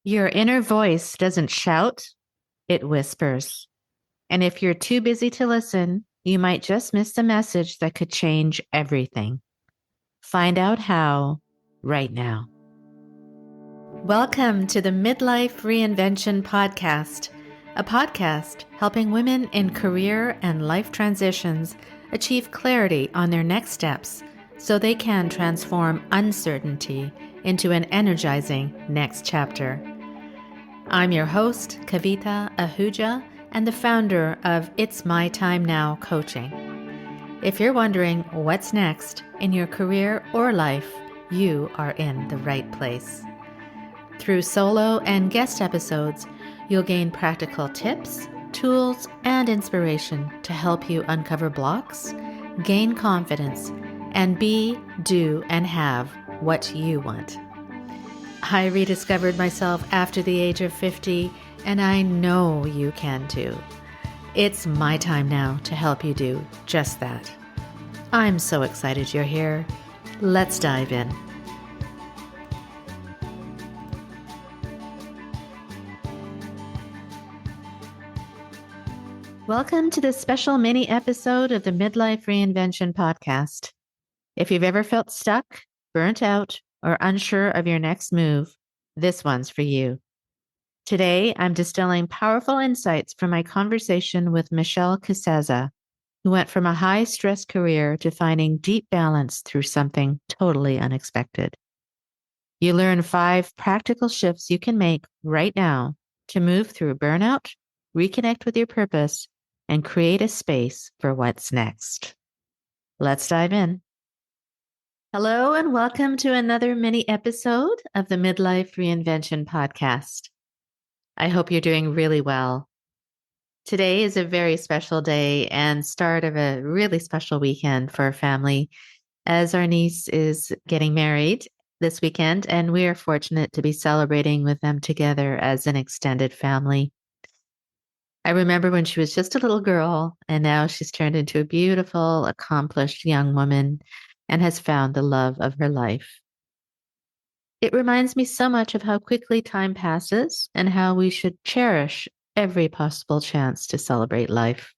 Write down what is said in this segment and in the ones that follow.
Your inner voice doesn't shout, it whispers. And if you're too busy to listen, you might just miss the message that could change everything. Find out how right now. Welcome to the Midlife Reinvention Podcast, a podcast helping women in career and life transitions achieve clarity on their next steps so they can transform uncertainty into an energizing next chapter. I'm your host, Kavita Ahuja, and the founder of It's My Time Now Coaching. If you're wondering what's next in your career or life, you are in the right place. Through solo and guest episodes, you'll gain practical tips, tools, and inspiration to help you uncover blocks, gain confidence, and be, do, and have what you want. I rediscovered myself after the age of 50, and I know you can too. It's my time now to help you do just that. I'm so excited you're here. Let's dive in. Welcome to this special mini episode of the Midlife Reinvention Podcast. If you've ever felt stuck, burnt out, or unsure of your next move, this one's for you. Today, I'm distilling powerful insights from my conversation with Michelle Casaza, who went from a high-stress career to finding deep balance through something totally unexpected. You learn 5 practical shifts you can make right now to move through burnout, reconnect with your purpose, and create a space for what's next. Let's dive in. Hello, and welcome to another mini episode of the Midlife Reinvention Podcast. I hope you're doing really well. Today is a very special day and start of a really special weekend for our family, as our niece is getting married this weekend, and we are fortunate to be celebrating with them together as an extended family. I remember when she was just a little girl, and now she's turned into a beautiful, accomplished young woman and has found the love of her life. It reminds me so much of how quickly time passes and how we should cherish every possible chance to celebrate life.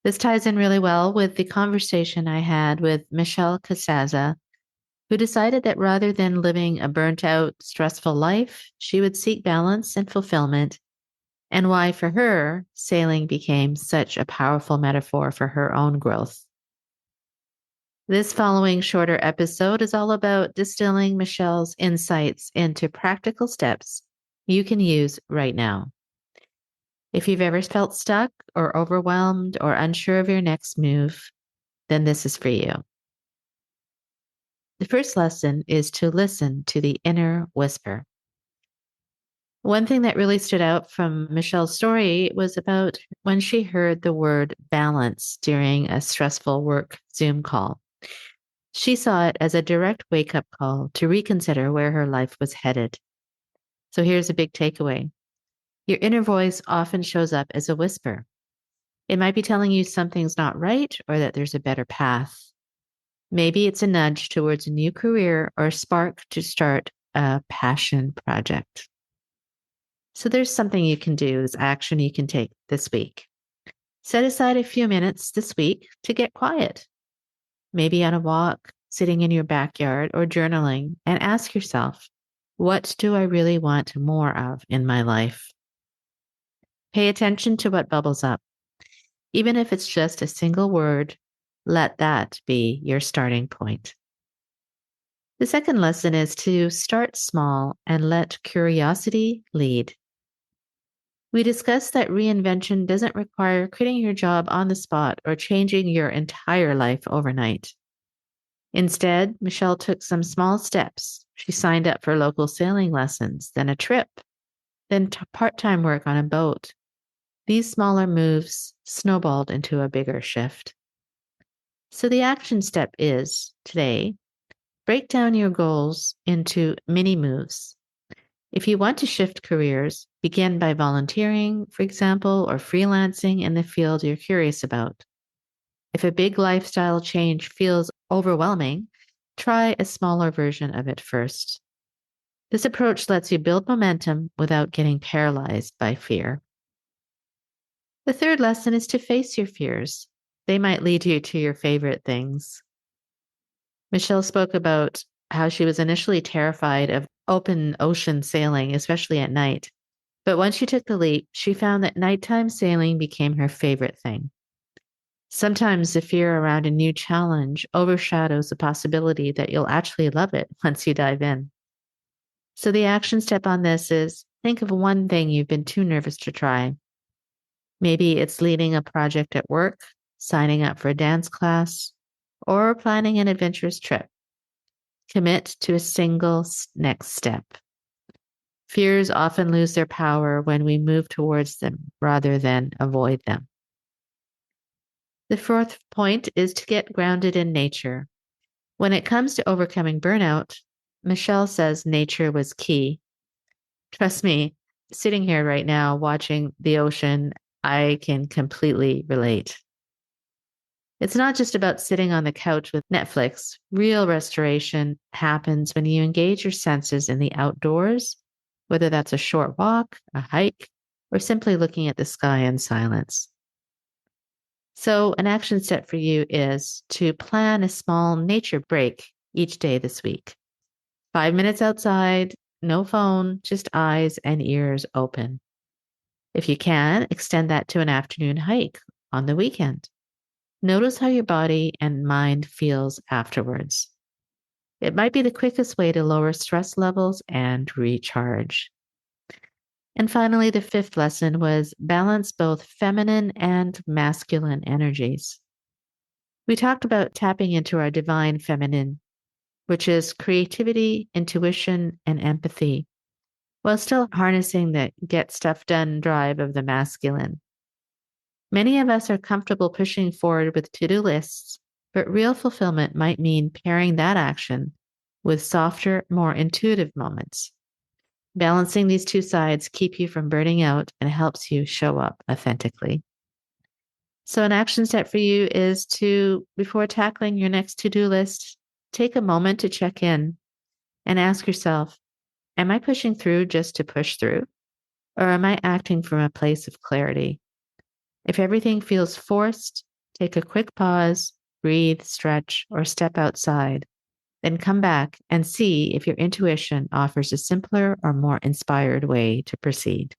This ties in really well with the conversation I had with Michelle Casaza, who decided that rather than living a burnt out, stressful life, she would seek balance and fulfillment, and why for her, sailing became such a powerful metaphor for her own growth. This following shorter episode is all about distilling Michelle's insights into practical steps you can use right now. If you've ever felt stuck or overwhelmed or unsure of your next move, then this is for you. The first lesson is to listen to the inner whisper. One thing that really stood out from Michelle's story was about when she heard the word balance during a stressful work Zoom call. She saw it as a direct wake-up call to reconsider where her life was headed. So here's a big takeaway. Your inner voice often shows up as a whisper. It might be telling you something's not right or that there's a better path. Maybe it's a nudge towards a new career or a spark to start a passion project. So there's something you can do, there's action you can take this week. Set aside a few minutes this week to get quiet. Maybe on a walk, sitting in your backyard, or journaling, and ask yourself, what do I really want more of in my life? Pay attention to what bubbles up. Even if it's just a single word, let that be your starting point. The second lesson is to start small and let curiosity lead. We discussed that reinvention doesn't require quitting your job on the spot or changing your entire life overnight. Instead, Michelle took some small steps. She signed up for local sailing lessons, then a trip, then part-time work on a boat. These smaller moves snowballed into a bigger shift. So the action step is, today, break down your goals into mini moves. If you want to shift careers, begin by volunteering, for example, or freelancing in the field you're curious about. If a big lifestyle change feels overwhelming, try a smaller version of it first. This approach lets you build momentum without getting paralyzed by fear. The third lesson is to face your fears. They might lead you to your favorite things. Michelle spoke about how she was initially terrified of open ocean sailing, especially at night. But once she took the leap, she found that nighttime sailing became her favorite thing. Sometimes the fear around a new challenge overshadows the possibility that you'll actually love it once you dive in. So the action step on this is think of one thing you've been too nervous to try. Maybe it's leading a project at work, signing up for a dance class, or planning an adventurous trip. Commit to a single next step. Fears often lose their power when we move towards them rather than avoid them. The fourth point is to get grounded in nature. When it comes to overcoming burnout, Michelle says nature was key. Trust me, sitting here right now watching the ocean, I can completely relate. It's not just about sitting on the couch with Netflix. Real restoration happens when you engage your senses in the outdoors, whether that's a short walk, a hike, or simply looking at the sky in silence. So, an action step for you is to plan a small nature break each day this week. 5 minutes outside, no phone, just eyes and ears open. If you can, extend that to an afternoon hike on the weekend. Notice how your body and mind feels afterwards. It might be the quickest way to lower stress levels and recharge. And finally, the fifth lesson was balance both feminine and masculine energies. We talked about tapping into our divine feminine, which is creativity, intuition, and empathy, while still harnessing the get stuff done drive of the masculine. Many of us are comfortable pushing forward with to-do lists, but real fulfillment might mean pairing that action with softer, more intuitive moments. Balancing these two sides keep you from burning out and helps you show up authentically. So an action step for you is to, before tackling your next to-do list, take a moment to check in and ask yourself, am I pushing through just to push through? Or am I acting from a place of clarity? If everything feels forced, take a quick pause, breathe, stretch, or step outside. Then come back and see if your intuition offers a simpler or more inspired way to proceed.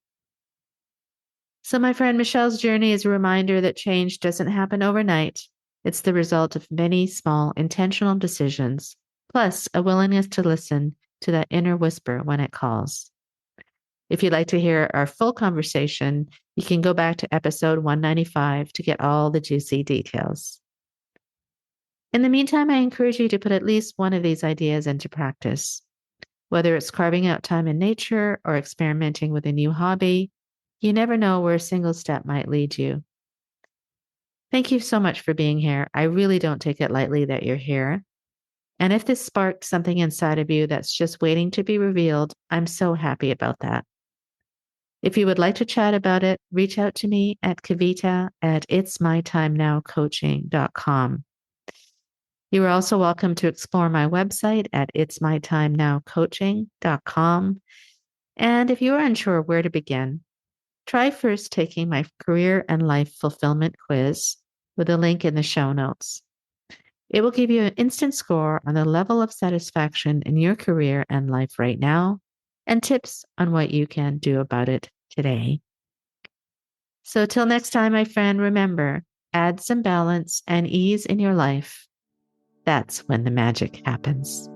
So, my friend, Michelle's journey is a reminder that change doesn't happen overnight. It's the result of many small intentional decisions, plus a willingness to listen to that inner whisper when it calls. If you'd like to hear our full conversation, you can go back to episode 195 to get all the juicy details. In the meantime, I encourage you to put at least one of these ideas into practice. Whether it's carving out time in nature or experimenting with a new hobby, you never know where a single step might lead you. Thank you so much for being here. I really don't take it lightly that you're here. And if this sparked something inside of you that's just waiting to be revealed, I'm so happy about that. If you would like to chat about it, reach out to me at Kavita at itsmytimenowcoaching.com. You are also welcome to explore my website at itsmytimenowcoaching.com. And if you are unsure where to begin, try first taking my career and life fulfillment quiz with a link in the show notes. It will give you an instant score on the level of satisfaction in your career and life right now and tips on what you can do about it today. So till next time, my friend, remember, add some balance and ease in your life. That's when the magic happens.